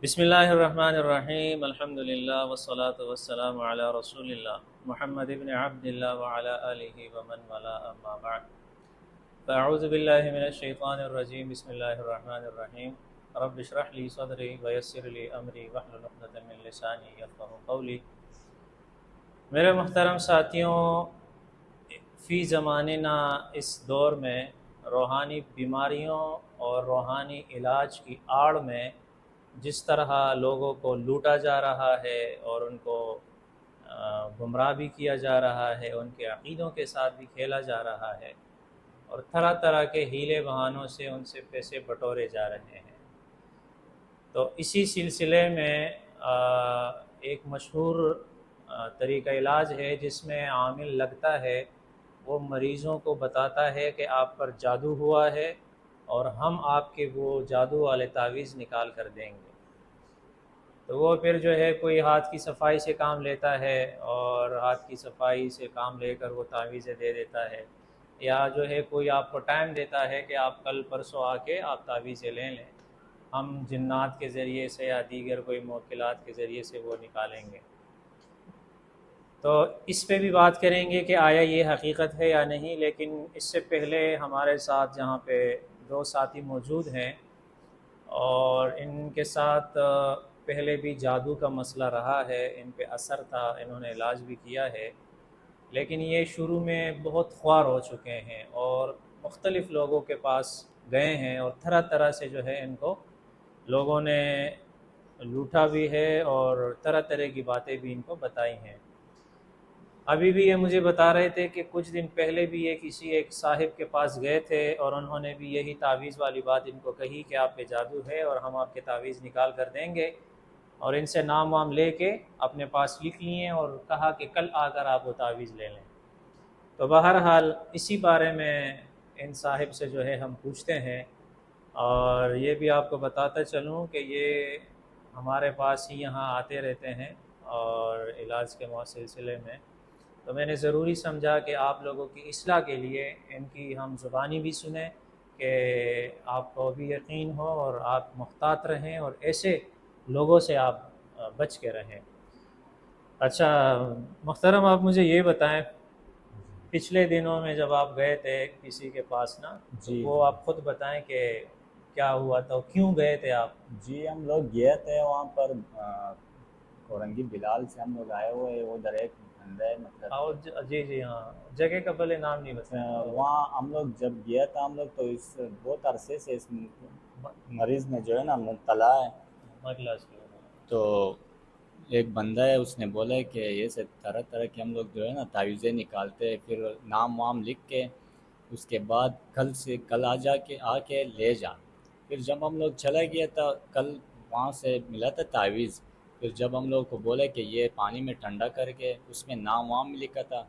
بسم اللہ الرحمن الرحیم الحمد للہ والصلاة والسلام علی رسول اللہ محمد بن عبد اللہ وعلی آلہ ومن والا اما بعد فاعوذ باللہ من الشیطان الرجیم بسم اللہ الرحمن الرحیم رب اشرح لی صدری ویسر لی امری واحلل عقدۃ من لسانی یفقہوا قولی۔ میرے محترم ساتھیوں، فی زماننا اس دور میں روحانی بیماریوں اور روحانی علاج کی آڑ میں جس طرح لوگوں کو لوٹا جا رہا ہے اور ان کو گمراہ بھی کیا جا رہا ہے، ان کے عقیدوں کے ساتھ بھی کھیلا جا رہا ہے اور طرح طرح کے ہیلے بہانوں سے ان سے پیسے بٹورے جا رہے ہیں، تو اسی سلسلے میں ایک مشہور طریقہ علاج ہے جس میں عامل لگتا ہے، وہ مریضوں کو بتاتا ہے کہ آپ پر جادو ہوا ہے اور ہم آپ کے وہ جادو والے تعویذ نکال کر دیں گے۔ تو وہ پھر جو ہے کوئی ہاتھ کی صفائی سے کام لیتا ہے اور ہاتھ کی صفائی سے کام لے کر وہ تعویذیں دے دیتا ہے، یا جو ہے کوئی آپ کو ٹائم دیتا ہے کہ آپ کل پرسوں آ کے آپ تعویذیں لے لیں، ہم جنات کے ذریعے سے یا دیگر کوئی موکلات کے ذریعے سے وہ نکالیں گے۔ تو اس پہ بھی بات کریں گے کہ آیا یہ حقیقت ہے یا نہیں، لیکن اس سے پہلے ہمارے ساتھ جہاں پہ دو ساتھی موجود ہیں اور ان کے ساتھ پہلے بھی جادو کا مسئلہ رہا ہے، ان پہ اثر تھا، انہوں نے علاج بھی کیا ہے، لیکن یہ شروع میں بہت خوار ہو چکے ہیں اور مختلف لوگوں کے پاس گئے ہیں اور طرح طرح سے جو ہے ان کو لوگوں نے لوٹا بھی ہے اور طرح طرح کی باتیں بھی ان کو بتائی ہیں۔ ابھی بھی یہ مجھے بتا رہے تھے کہ کچھ دن پہلے بھی یہ کسی ایک صاحب کے پاس گئے تھے اور انہوں نے بھی یہی تعویذ والی بات ان کو کہی کہ آپ پہ جادو ہے اور ہم آپ کے تعویذ نکال کر دیں گے، اور ان سے نام وام لے کے اپنے پاس لکھ لیے اور کہا کہ کل آ کر آپ وہ تعویذ لے لیں۔ تو بہرحال اسی بارے میں ان صاحب سے جو ہے ہم پوچھتے ہیں، اور یہ بھی آپ کو بتاتا چلوں کہ یہ ہمارے پاس ہی یہاں آتے رہتے ہیں اور علاج کے سلسلے میں، تو میں نے ضروری سمجھا کہ آپ لوگوں کی اصلاح کے لیے ان کی ہم زبانی بھی سنیں کہ آپ کو بھی یقین ہو اور آپ محتاط رہیں اور ایسے لوگوں سے آپ بچ کے رہیں۔ اچھا محترم، آپ مجھے یہ بتائیں، پچھلے دنوں میں جب آپ گئے تھے کسی کے پاس نا، تو جی وہ آپ خود بتائیں کہ کیا ہوا تھا، کیوں گئے تھے آپ؟ جی ہم لوگ گئے تھے وہاں پر کورنگی بلال سے ہم لوگ آئے ہوئے، ادھر ایک بندہ ہے مطلب جی جی ہاں، جگہ کا بھلے نام نہیں بتائیں۔ وہاں ہم لوگ جب گیا تھا ہم لوگ تو اس بہت عرصے سے اس مریض میں جو ہے نا مبتلا ہے، مجلس کے تو ایک بندہ ہے اس نے بولا کہ یہ سے طرح طرح کے ہم لوگ جو ہے نا تعویذیں نکالتے ہیں، پھر نام وام لکھ کے اس کے بعد کل آ کے لے جا۔ پھر جب ہم لوگ چلا گیا تھا کل وہاں سے ملا تھا تعویذ، پھر جب ہم لوگ کو بولے کہ یہ پانی میں ٹھنڈا کر کے اس میں نام وام بھی لکھا تھا،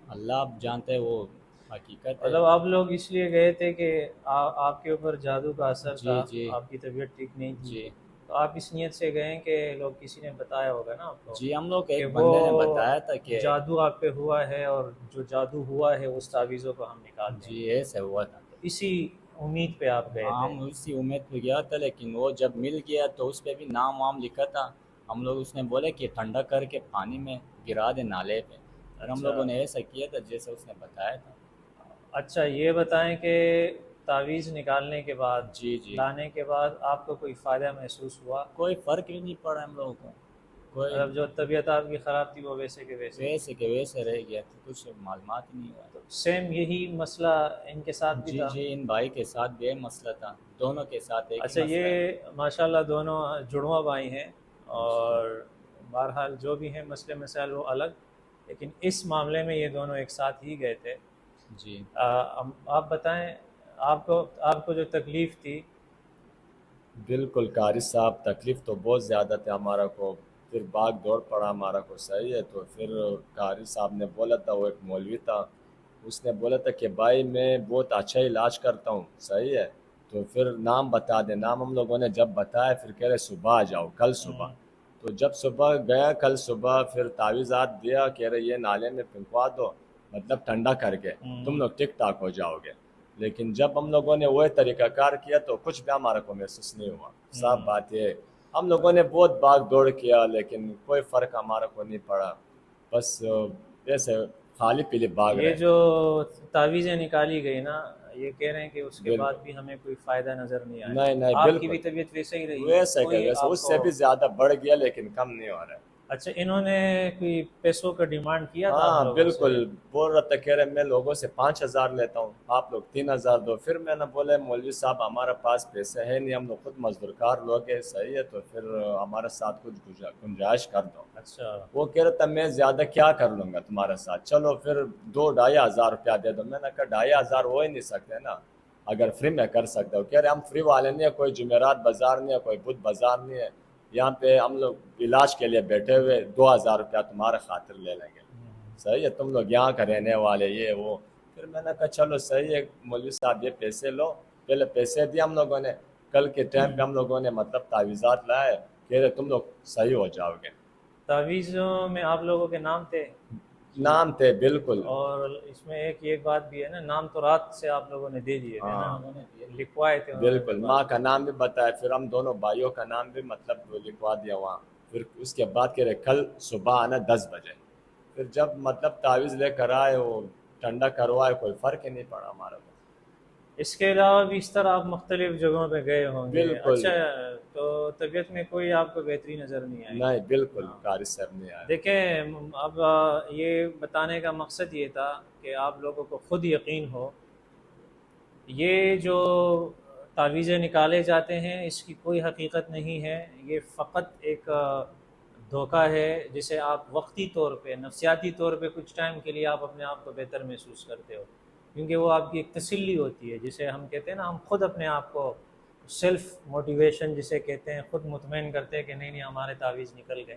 اللہ آپ جانتے ہیں وہ حقیقت ہے۔ مطلب آپ لوگ اس لیے گئے تھے کہ آپ کے اوپر جادو کا اثر جی تھا، جی آپ کی طبیعت ٹھیک نہیں تھی، جی تو آپ اس نیت سے گئے کہ لوگ کسی نے بتایا ہوگا نا آپ کو جی ہم لوگ کہ ایک وہ بندے نے بتایا تھا کہ جادو آپ پہ ہوا ہے اور جو جادو ہوا ہے اس تعویذوں کو ہم نکال دیں جی گے، ایسے ہوا تھا۔ تو اسی امید پہ آپ گئے ہاں تھے۔ ہم اسی امید پہ گیا تھا، لیکن وہ جب مل گیا تو اس پہ بھی نام وام لکھا تھا۔ ہم لوگ اس نے بولے کہ ٹھنڈا کر کے پانی میں گرا دے نالے پہ، پھر ہم اچھا لوگوں نے ایسا کیا تھا جیسے اس نے بتایا تھا۔ اچھا، یہ بتائیں کہ تعویذ نکالنے کے بعد، جی جی لانے کے بعد آپ کو کوئی فائدہ محسوس ہوا؟ کوئی فرق بھی نہیں پڑا ہم لوگوں کو، کوئی مطلب جو طبیعت آپ کی خراب تھی وہ ویسے کے ویسے ہی؟ ویسے کہ ویسے رہ گیا تھا، کچھ معلومات ہی نہیں ہوا۔ تو سیم یہی مسئلہ ان کے ساتھ بھی جی تھا؟ جی ان بھائی کے ساتھ بھی ایک مسئلہ تھا، دونوں کے ساتھ ایک ہی اچھا، مسئلہ ہے۔ یہ ماشاءاللہ دونوں جڑواں بھائی ہیں جی اور بہرحال جو بھی ہیں مسئلے مسائل وہ الگ، لیکن اس معاملے میں یہ دونوں ایک ساتھ ہی گئے تھے۔ جی آپ بتائیں، آپ کو جو تکلیف تھی؟ بالکل قاری صاحب، تکلیف تو بہت زیادہ تھا ہمارا کو، پھر بھاگ دوڑ پڑا ہمارا کو، صحیح ہے۔ تو پھر قاری صاحب نے بولا تھا، وہ ایک مولوی تھا، اس نے بولا تھا کہ بھائی میں بہت اچھا علاج کرتا ہوں، صحیح ہے، تو پھر نام بتا دے۔ نام ہم لوگوں نے جب بتایا پھر کہہ رہے صبح آ جاؤ، کل صبح۔ تو جب صبح گیا کل صبح، پھر تعویذات دیا، کہہ رہے یہ نالے میں پھنکوا دو، مطلب ٹھنڈا کر کے تم لوگ ٹک ٹاک ہو جاؤ گے۔ لیکن جب ہم لوگوں نے وہ طریقہ کار کیا تو کچھ بھی ہمارے کو محسوس نہیں ہوا۔ صاف بات یہ ہم لوگوں نے بہت بھاگ دوڑ کیا لیکن کوئی فرق ہمارا کو نہیں پڑا، بس ایسے خالی پیلی بھاگ یہ رہے۔ جو تعویذیں نکالی گئی نا، یہ کہہ رہے ہیں کہ اس کے بعد بالکل، بھی ہمیں کوئی فائدہ نظر نہیں آیا. نہیں نہیں، آپ کی بھی بالکل طبیعت ویسے ہی رہی، ویسے کہ کوئی ویسے آپ اس سے کو؟ بھی زیادہ بڑھ گیا لیکن کم نہیں ہو رہا ہے۔ اچھا، انہوں نے کوئی پیسوں کا ڈیمانڈ کیا تھا آپ ہاں لوگوں سے؟ بالکل، بول رہا تھا، کہہ رہے میں لوگوں سے 5,000 لیتا ہوں، آپ لوگ 3,000 دو۔ پھر میں نے بولا مولوی صاحب ہمارا پاس پیسے ہے نہیں، ہم لوگ خود مزدور کار لوگ ہیں، صحیح ہے تو پھر ہمارے ساتھ کچھ گنجائش کر دو۔ اچھا. وہ کہہ رہا تھا میں زیادہ کیا کر لوں گا تمہارے ساتھ، چلو پھر 2-2,500 روپیہ دے دو۔ میں نے کہا 2,500 ہو ہی نہیں سکتے نا، اگر فری میں کر سکتے ہو۔ کہہ رہے ہم فری والے نہیں ہیں، کوئی جمعرات بازار نہیں ہے، کوئی بدھ بازار نہیں ہے، یہاں پہ ہم لوگ علاج کے لیے بیٹھے ہوئے 2,000 روپیہ تمہارے خاطر لے لیں گے، صحیح ہے، تم لوگ یہاں کا رہنے والے یہ وہ۔ پھر میں نے کہا چلو صحیح ہے مولوی صاحب یہ پیسے لو، پہلے پیسے دیے ہم لوگوں نے، کل کے ٹائم پہ ہم لوگوں نے مطلب تعویذات لائے، کہہ رہے تم لوگ صحیح ہو جاؤ گے۔ تعویذوں میں آپ لوگوں کے نام تھے؟ نام تھے بالکل، اور اس میں ایک بات بھی ہے نا، نام تو رات سے آپ لوگوں نے دے دیے تھے نا، ہاں لکھوائے تھے انہوں نے بالکل، دروازے ماں کا پہ. نام بھی بتایا، پھر ہم دونوں بھائیوں کا نام بھی مطلب لکھوا دیا وہاں۔ پھر اس کے بعد کہہ رہے کل صبح آنا 10 بجے۔ پھر جب مطلب تعویذ لے کر آئے، وہ ٹھنڈا کروائے، کوئی فرق ہی نہیں پڑا ہمارا کو۔ اس کے علاوہ بھی اس طرح آپ مختلف جگہوں پہ گئے ہوں گے. بالکل اچھا، تو طبیعت میں کوئی آپ کو بہتری نظر نہیں آئی؟ نہیں، بالکل ہاں. قاری صاحب نہیں آیا۔ دیکھیں، اب یہ بتانے کا مقصد یہ تھا کہ آپ لوگوں کو خود یقین ہو، یہ جو تعویذیں نکالے جاتے ہیں اس کی کوئی حقیقت نہیں ہے. یہ فقط ایک دھوکہ ہے جسے آپ وقتی طور پہ، نفسیاتی طور پہ کچھ ٹائم کے لیے آپ اپنے آپ کو بہتر محسوس کرتے ہو، کیونکہ وہ آپ کی ایک تسلی ہوتی ہے، جسے ہم کہتے ہیں نا، ہم خود اپنے آپ کو سیلف موٹیویشن جسے کہتے ہیں، خود مطمئن کرتے ہیں کہ نہیں ہمارے تعویذ نکل گئے.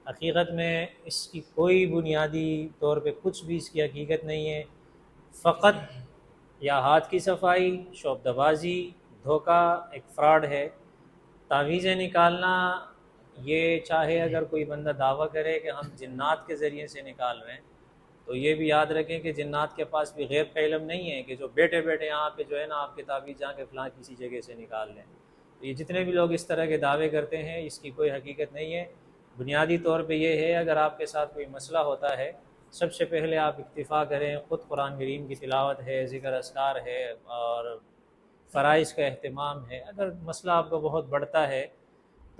حقیقت میں اس کی کوئی بنیادی طور پہ کچھ بھی اس کی حقیقت نہیں ہے. فقط یا ہاتھ کی صفائی، شعبدہ بازی، دھوکہ، ایک فراڈ ہے. تعویذیں نکالنا، یہ چاہے اگر کوئی بندہ دعویٰ کرے کہ ہم جنات کے ذریعے سے نکال رہے ہیں، تو یہ بھی یاد رکھیں کہ جنات کے پاس بھی غیب کا علم نہیں ہے کہ جو بیٹھے بیٹھے یہاں پہ جو ہے نا آپ کے تعویذ جا کے فلاں کسی جگہ سے نکال لیں. تو یہ جتنے بھی لوگ اس طرح کے دعوے کرتے ہیں اس کی کوئی حقیقت نہیں ہے. بنیادی طور پہ یہ ہے، اگر آپ کے ساتھ کوئی مسئلہ ہوتا ہے، سب سے پہلے آپ اکتفا کریں، خود قرآن کریم کی تلاوت ہے، ذکر اذکار ہے اور فرائض کا اہتمام ہے. اگر مسئلہ آپ کو بہت بڑھتا ہے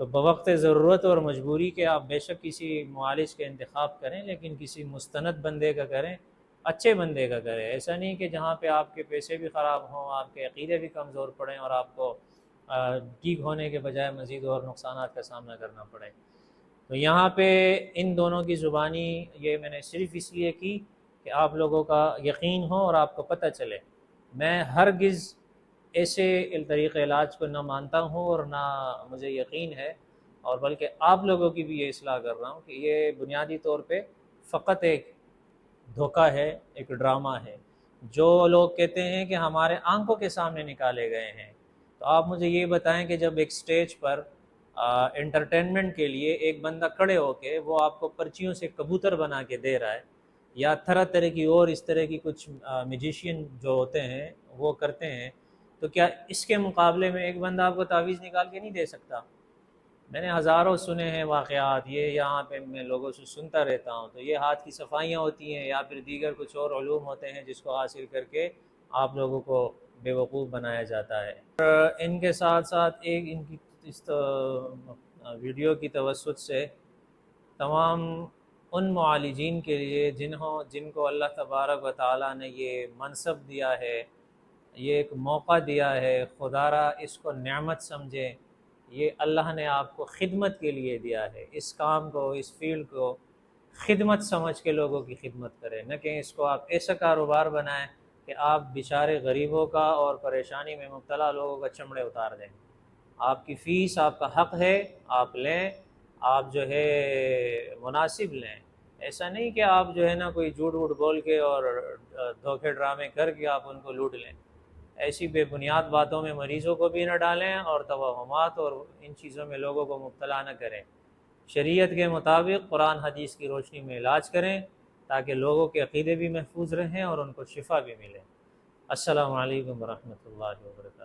تو بوقت ضرورت اور مجبوری کے آپ بے شک کسی معالج کا انتخاب کریں، لیکن کسی مستند بندے کا کریں، اچھے بندے کا کریں. ایسا نہیں کہ جہاں پہ آپ کے پیسے بھی خراب ہوں، آپ کے عقیدے بھی کمزور پڑیں اور آپ کو ٹھیک ہونے کے بجائے مزید اور نقصانات کا سامنا کرنا پڑے. تو یہاں پہ ان دونوں کی زبانی یہ میں نے صرف اس لیے کی کہ آپ لوگوں کا یقین ہو اور آپ کو پتہ چلے. میں ہرگز ایسے طریقے علاج کو نہ مانتا ہوں اور نہ مجھے یقین ہے، اور بلکہ آپ لوگوں کی بھی یہ اصلاح کر رہا ہوں کہ یہ بنیادی طور پہ فقط ایک دھوکہ ہے، ایک ڈرامہ ہے. جو لوگ کہتے ہیں کہ ہمارے آنکھوں کے سامنے نکالے گئے ہیں، تو آپ مجھے یہ بتائیں کہ جب ایک سٹیج پر انٹرٹینمنٹ کے لیے ایک بندہ کھڑے ہو کے وہ آپ کو پرچیوں سے کبوتر بنا کے دے رہا ہے، یا طرح طرح کی اور اس طرح کی کچھ میجیشین جو ہوتے ہیں وہ کرتے ہیں، تو کیا اس کے مقابلے میں ایک بندہ آپ کو تعویذ نکال کے نہیں دے سکتا؟ میں نے ہزاروں سنے ہیں واقعات، یہ یہاں پہ میں لوگوں سے سنتا رہتا ہوں. تو یہ ہاتھ کی صفائیاں ہوتی ہیں یا پھر دیگر کچھ اور علوم ہوتے ہیں جس کو حاصل کر کے آپ لوگوں کو بے وقوف بنایا جاتا ہے. اور ان کے ساتھ ساتھ ایک ان کی اس ویڈیو کی توسط سے تمام ان معالجین کے لیے جن کو اللہ تبارک و تعالیٰ نے یہ منصب دیا ہے، یہ ایک موقع دیا ہے، خدا را اس کو نعمت سمجھیں. یہ اللہ نے آپ کو خدمت کے لیے دیا ہے، اس کام کو، اس فیلڈ کو خدمت سمجھ کے لوگوں کی خدمت کریں، نہ کہ اس کو آپ ایسا کاروبار بنائیں کہ آپ بیچارے غریبوں کا اور پریشانی میں مبتلا لوگوں کا چمڑے اتار دیں. آپ کی فیس آپ کا حق ہے، آپ لیں، آپ جو ہے مناسب لیں. ایسا نہیں کہ آپ جو ہے نا کوئی جھوٹ ووٹ بول کے اور دھوکے ڈرامے کر کے آپ ان کو لوٹ لیں. ایسی بے بنیاد باتوں میں مریضوں کو بھی نہ ڈالیں اور توہمات اور ان چیزوں میں لوگوں کو مبتلا نہ کریں. شریعت کے مطابق قرآن حدیث کی روشنی میں علاج کریں تاکہ لوگوں کے عقیدے بھی محفوظ رہیں اور ان کو شفا بھی ملے. السلام علیکم ورحمۃ اللہ وبرکاتہ.